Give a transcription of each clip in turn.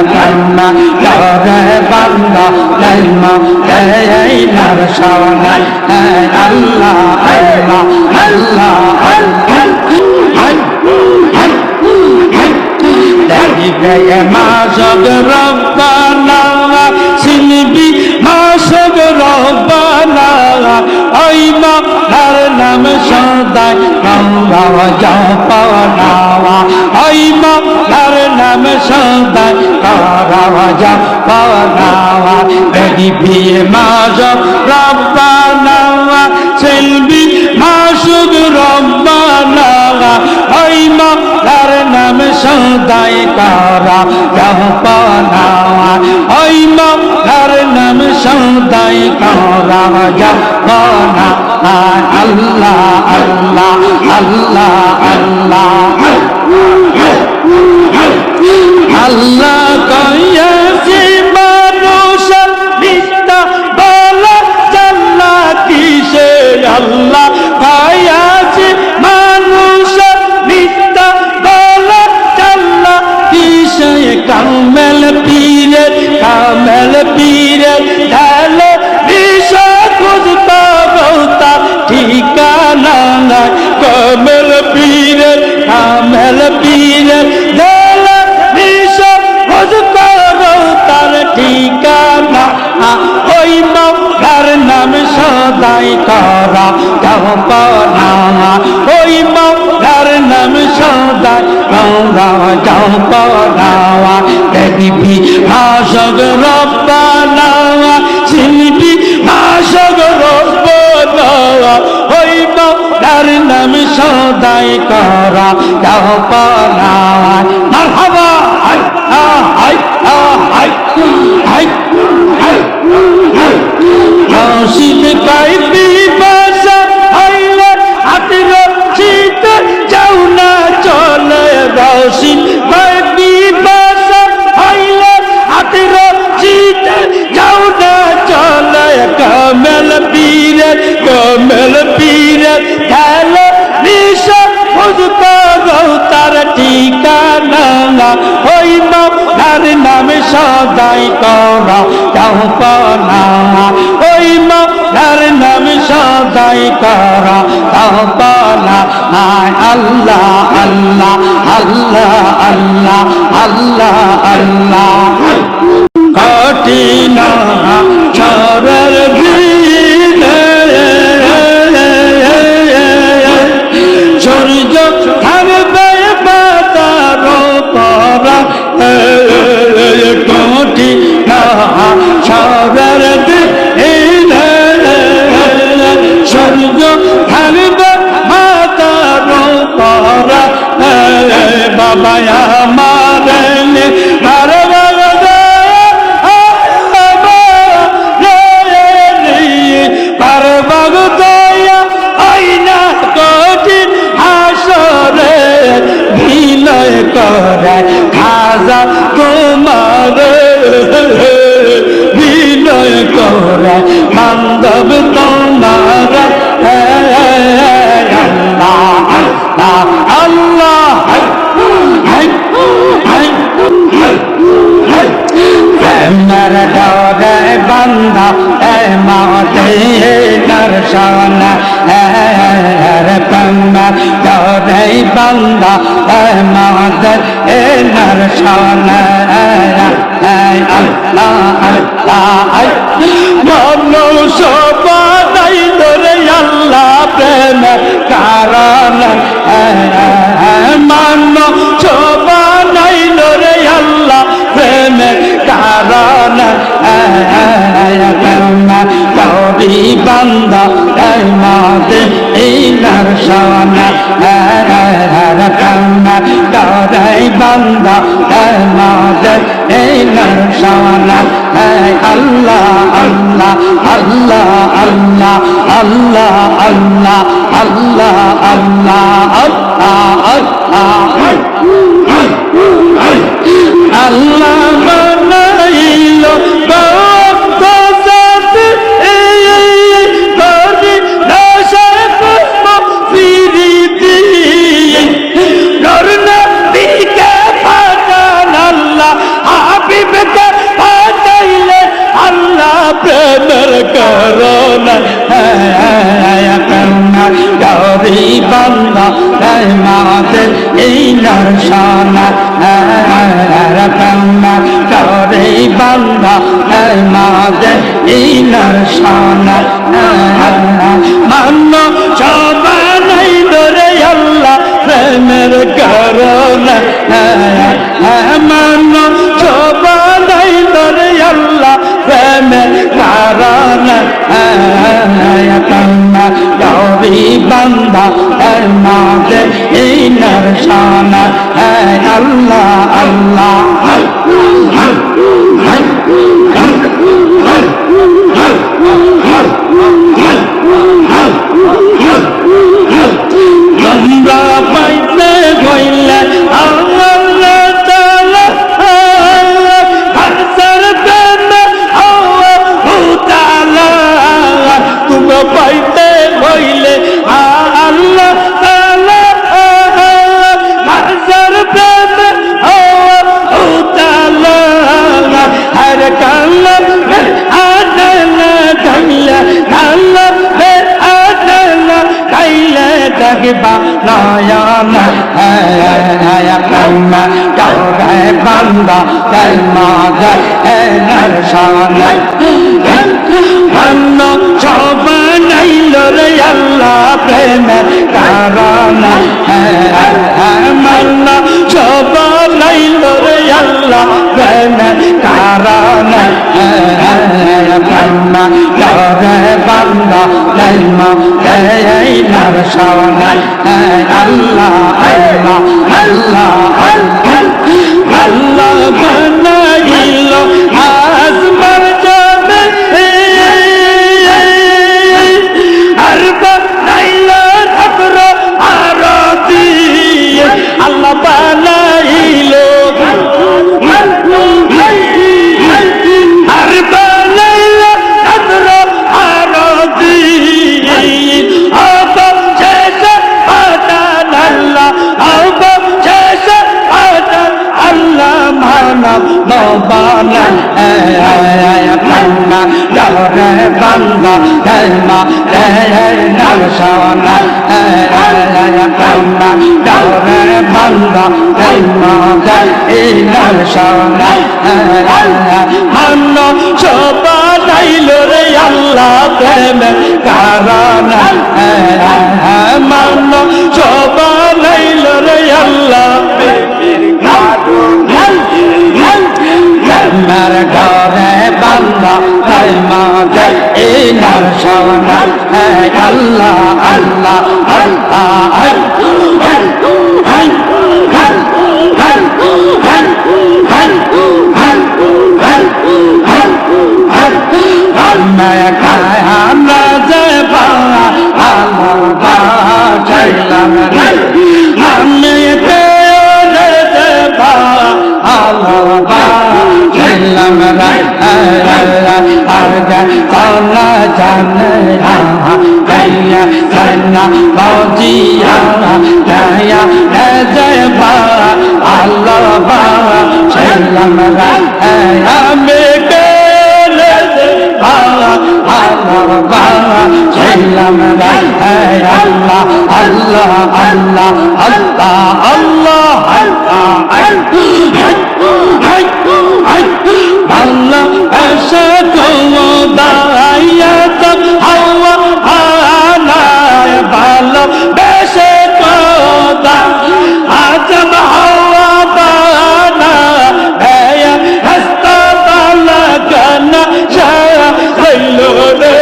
প্রেমে করে বান্দা লাইমা এই নরসনে আল্লাহ আল্লাহ আল্লাহ দেখবে মাসক রব্বানা চিনবি মাসক রব্বানা ওই মার নাম সদাই গঙ্গা জপনা ওই মার নাম সদাই গঙ্গা জপনা দেখবি মাসক রব্বানা চিনবি মাসক রব্বানা ওই মার নাম সদাই করা জপনা ওই মার নাম সদাই করা জপনা আল্লাহ আল্লাহ আল্লাহ আল্লাহ আল্লাহ কইয়াছি মানুষের মিথ্যা বলা জাল্লা কিসে আল্লাহ কইয়াছি মানুষের মিথ্যা বলা জাল্লা কিসে কামেল পীরের ঢালে বিষা খুঁজতা বলতা ঠিকানা নাই কামেল পীরের ঢালে বিষা খুঁজতা বলতার ঠিকানা ওই মার নাম সদাই করা জপনা ওই মার নাম সদাই করা জপনা দেখবি মাসক রব্বানা চিনবি মাসক রব্বানা ওই মার নাম সদাই করা জপনা মারহাবা রশিদ কাইবি বাসা হইলে হাতের চিত যাও না চলে রশিদ কাইবি বাসা হইলে হাতের চিত যাও না চলে কামেল পীরের ঢালে নিশা খুঁজ করো তার ঠিকানা ওই মার নাম সদাই করা জপনা ওই মার নাম সদাই করা জপনা আল্লাহ আল্লাহ আল্লাহ আল্লাহ আল্লাহ আল্লাহ কঠিন চরের দিনে সূর্য থাকবে বাতার পরা কঠিন চরের দিনে সূর্য থাকবে বাতার পরা বাবা আমার খাজা তোমার বিনয় করে বান্ধব তোমার আল্লাহ আল্লাহ প্রেমের ডরে বান্ধা মাতে দর্শন প্রেমের ডরে বান্ধা মাতে দর্শন আল্লাহ আল্লাহ মনুষ বানাই ধরে আল্লাহ প্রেমের কারণ মানুষ বানাই ধরে আল্লাহ প্রেমের কারণ গৌরী বান্ধা মাতে এই দর্শন গৌরী বান্ধা মাতে এই দর্শন আল্লাহ আল্লাহ আল্লাহ আল্লাহ আল্লাহ আল্লাহ আল্লাহ আল্লাহ আল্লাহ আল্লাহ বানাইল হাবিব গৌরী বান্দা মাদের এই নরসানা গৌরী বান্দা মাদের এই নরসানা মান্য সবাই ধরে আল্লাহ প্রেমের করোনা মান্য সবাই ধরে আল্লাহ প্রেমের করোনা গৌরী বান্দা মাঝে এই নরসানা আল্লাহ আল্লাহ তোমরা পাইতে হইলে আল্লাহ তাআলা হাসর দেনা তাআলা তোমরা পাইতে হইলে আল্লাহ তাআলা হাসর দেনা তাআলা হর কাল্লা আদলা কাল্লা কাল্লা আদলা কাইলা দেখবা নয়ন কম্মা গৌরে বান্দা কলমাদা নরসানা অন্য সবাইল রে আল্লাহ প্রেমের কারণা মান্য সবাইল রে আল্লাহ প্রেমের কারণা কম্মা গৌরে বান্দা কলমাদা নরসানা আল্লাহ আল্লাহ আল্লাহ আল্লাহ বানাইল আসমান জমিন আর বানাইল আবর আরতি আল্লাহ বানাইল আর বানাইল আবর আরতি নবানা কন্যা গৌরে বান্দা কলমা নরসানা কন্যা গৌরে বান্দা কলমা নরসানা মান্য সবাইল রে আল্লাহ প্রেমে কারণা মান্য সবাইল রে আল্লাহ আমার ঘরে বান্দা মাঝে এই নরসানা আল্লাহ আল্লাহ আমরা যে চাইলাম আমি কলা জানে গাইয়া সন্না বাজিয়া গাইয়া জয় বা আল্লাহ বা ছিলাম আমি গেলে আল্লাহ বা ছিলাম আল্লাহ আল্লাহ আল্লাহ আল্লাহ আল্লাহ আল্লাহ এসে দায়াতম হাওয়া আনায় ভালো বেশে কোদা আজম হাওয়া বানা ভয়া হস্তা বালা কানা ছায়া হইলো রে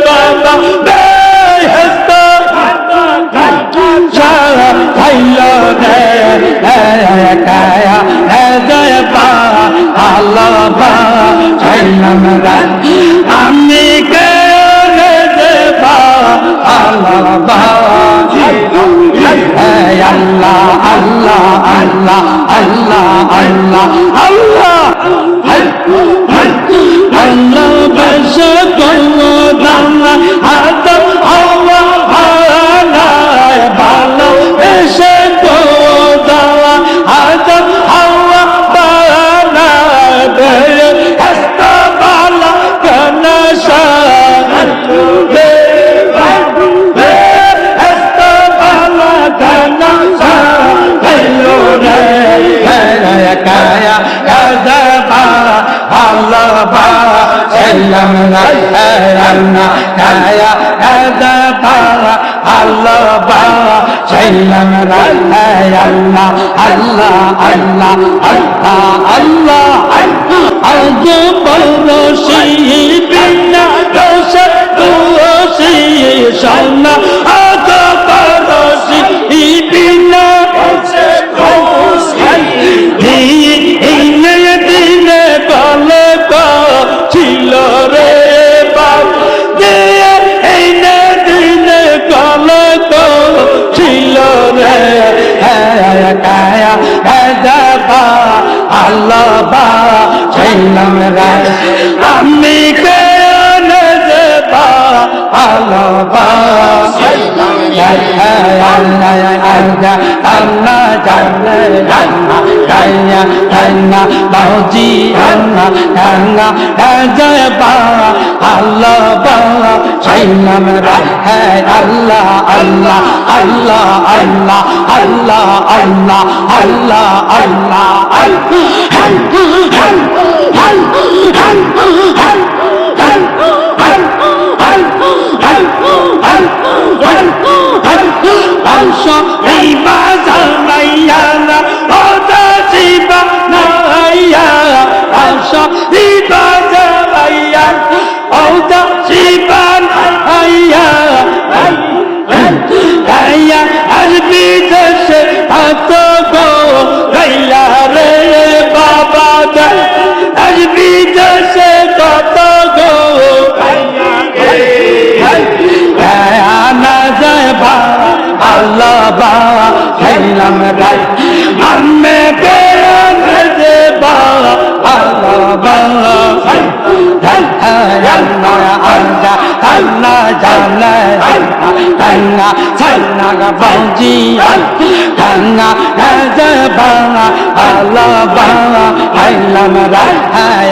বাবা বেহস্তা ছায়া হইলো রে কায়া জয় ভালোবাসলাম রে আল্লাহ গায়া গাদা ভালোবাসলাম রে আল্লাহ আল্লাহ আল্লাহ আল্লাহ আল্লাহ আজ বরসি বিনা রস তুসি সোনা আজ বরসি বিনা রস তুসি দিনে দিনে বলে ছিল রে বাবা দিনে দিনে বলে ছিল রে কায়া গাদা আল্লাহ ছিলাম রে আমি কে নেবা আল্লাহ আল্লাহ জানে গায়া গায়া বাউজি আল্লাহ যাবা আল্লাহ ছিলাম রে আল্লাহ আল্লাহ আল্লাহ আল্লাহ আল্লাহ আল্লাহ আল্লাহ আল্লাহ Allah ba ছিলাম রে আমি কে নেবা আল্লাহ বা আল্লাহ জানে আল্লাহ ছান্না গা বাউজি আল্লাহ যাবা আল্লাহ বা ছিলাম রে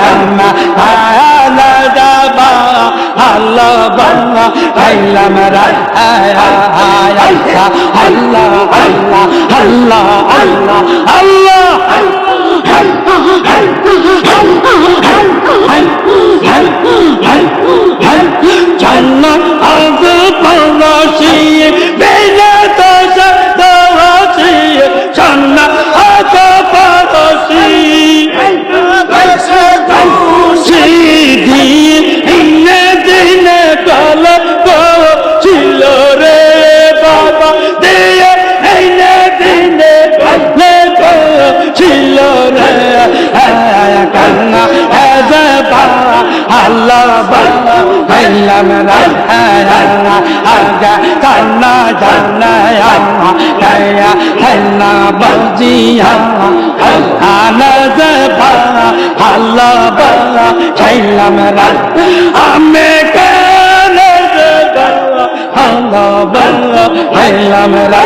আমি আল্লাহ যাবা আল্লাহ বা ছিলাম রে আল্লাহ আল্লাহ আল্লাহ আল্লাহ আল্লাহ জান্নাত আজ পরশি বেলা দশ দশি জান্নাত আজ পরশি দিনে দিনে কল ছিল রে বাবা দিয়ে দিনে ছিল রে কান্না আল্লাহ ছিলাম রে আগা কান্না জানা আল্লাহ বাজি আল্লাহ ছিলাম রে আমি কেন আল্লাহ ছিলাম রে